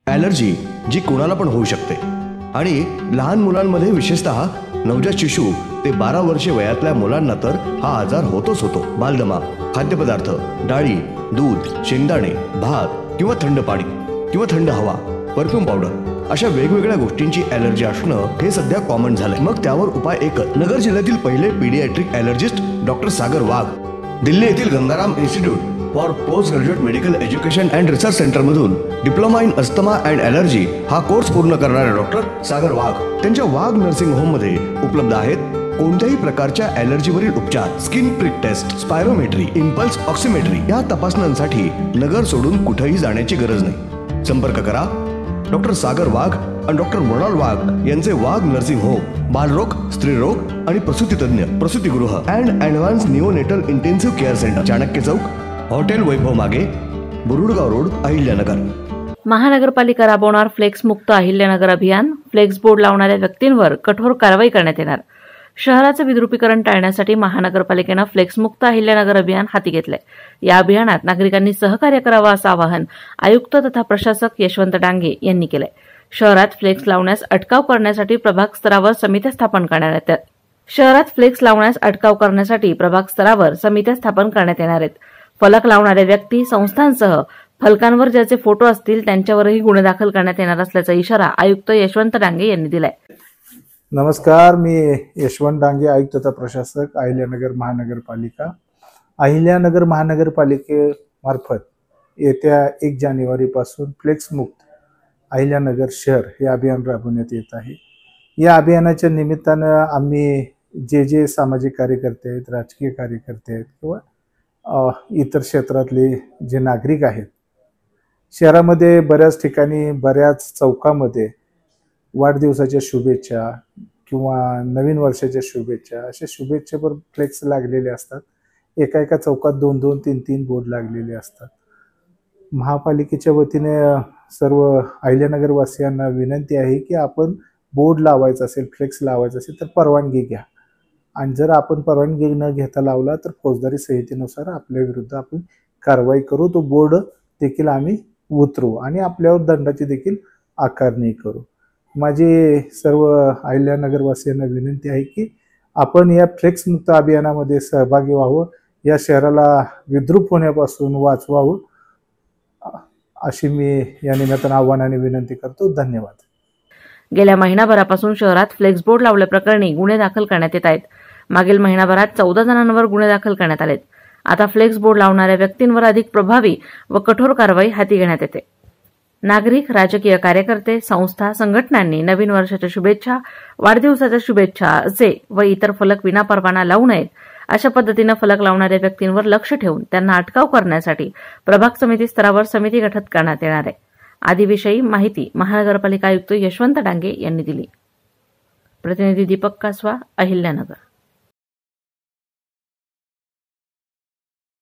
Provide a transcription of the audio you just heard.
Allergy जी कोणाला पण होऊ शकते आणि लहान मुलांमध्ये विशेषतः नवजात शिशु ते 12 वर्षे वयातल्या मुलांना तर हा आजार होतोच होतो। बालदमा, खाद्यपदार्थ, डाळी, दूध, शेंगदाणे, भात किंवा थंड पाणी किंवा थंड हवा, परफ्यूम पावडर अशा वेगवेगळ्या गोष्टींची ॲलर्जी असणं हे सध्या कॉमन झालंय। मग त्यावर उपाय एकच। नगर जिल्ह्यातील पहिले paediatric allergist doctor Sagar Wagh Delhi येथील Gangaram institute for post graduate medical education and research सेंटरमधून diploma in asthma and allergy हा कोर्स पूर्ण करणारे डॉक्टर सागर वाघ त्यांच्या वाघ नर्सिंग होममध्ये उपलब्ध आहेत कोणत्याही प्रकारच्या ॲलर्जीवरील उपचार, skin prick test, spirometry, impulse oximetry या तपासण्यांसाठी नगर सोडून कुठेही जाण्याची गरज नाही। संपर्क करा डॉक्टर सागर वाघ आणि डॉक्टर मृणाल वाघ यांचे वाघ नर्सिंग होम, बालरोग, स्त्रीरोग आणि प्रसूती तज्ञ, प्रसूतीगृह and advance neonatal intensive care centre, Chanakya Chowk, hotel Vaibhav मागे, बुरुडगाव रोड, अहिल्यानगर। महानगरपालिका राबवणार फ्लेक्स मुक्त अहिल्यानगर अभियान। फ्लेक्स बोर्ड लावणाऱ्या व्यक्तींवर कठोर कारवाई करण्यात येणार। शहराचं विद्रुपीकरण टाळण्यासाठी महानगरपालिकेनं फ्लेक्स मुक्त अहिल्यानगर अभियान हाती घेतलंय। या अभियानात नागरिकांनी सहकार्य करावं असं आवाहन आयुक्त तथा प्रशासक यशवंत डांगे यांनी केलंय। शहरात फ्लेक्स लावण्यास अटकाव करण्यासाठी प्रभाग स्तरावर समित्या स्थापन करण्यात येतात। शहरात फ्लेक्स लावण्यास अटकाव करण्यासाठी प्रभाग स्तरावर समित्या स्थापन करण्यात येणार आहेत। फलक लावणाऱ्या व्यक्ती, संस्थांसह फलकांवर ज्याचे फोटो असतील त्यांच्यावरही गुन्हे दाखल करण्यात येणार असल्याचा इशारा आयुक्त यशवंत डांगे यांनी दिलाय। नमस्कार, मी यशवंत डांगे, आयुक्त तथा प्रशासक, अहिल्यानगर महानगरपालिका। अहिल्यानगर महानगरपालिकेमार्फत येत्या 1 जानेवारीपासून फ्लेक्स मुक्त अहिल्यानगर शहर हे अभियान राबवण्यात येत आहे। या अभियानाच्या निमित्तानं आम्ही जे सामाजिक कार्यकर्ते आहेत, राजकीय कार्यकर्ते आहेत किंवा इतर क्षेत्रातले जे नागरिक आहेत, शहरामध्ये बऱ्याच ठिकाणी, बऱ्याच चौकामध्ये वाढदिवसाच्या शुभेच्छा किंवा नवीन वर्षाच्या शुभेच्छा अशा शुभेच्छेवर फ्लेक्स लागलेले असतात। एका चौकात 2-2, 3-3 बोर्ड लागलेले असतात। महापालिकेच्या वतीने सर्व अहिल्यानगर वासियांना विनंती आहे की आपण बोर्ड लावायचा असेल, फ्लेक्स लावायचा असेल तर परवानगी घ्या आणि जर आपण परवानगी न घेता लावला तर फौजदारी संहितेनुसार आपल्या विरुद्ध आपण कारवाई करू। तो बोर्ड देखील आम्ही उतरवू आणि आपल्यावर दंडाची देखील आकारणी करू। माझी सर्व अहिल्यानगर वासियांना विनंती आहे की आपण या फ्लेक्स मुक्त अभियानामध्ये सहभागी व्हावं, या शहराला विद्रूप होण्यापासून वाचवावं अशी मी या निमित्तानं आव्हानाने विनंती करतो। धन्यवाद। गेल्या महिनाभरापासून शहरात फ्लेक्स बोर्ड लावल्याप्रकरणी गुन्हे दाखल करण्यात येत आहेत। मागील महिनाभरात 14 जणांवर गुन्हे दाखल करण्यात आलेत। आता फ्लेक्स बोर्ड लावणाऱ्या व्यक्तींवर अधिक प्रभावी व कठोर कारवाई हाती घेण्यात येते। नागरिक, राजकीय कार्यकर्ते, संस्था, संघटनांनी नवीन वर्षाच्या शुभेच्छा, वाढदिवसाच्या शुभेच्छा असे व इतर फलक विनापरवाना लावू नयेत। अशा पद्धतीनं फलक लावणाऱ्या व्यक्तींवर लक्ष ठेवून त्यांना अटकाव करण्यासाठी प्रभाग समिती स्तरावर समिती गठीत करण्यात येणार आहे। आदीविषयी माहिती महानगरपालिका आयुक्त यशवंत डांगे यांनी दिली। प्रतिनिधी दीपक कासवा, अहिल्यानगर।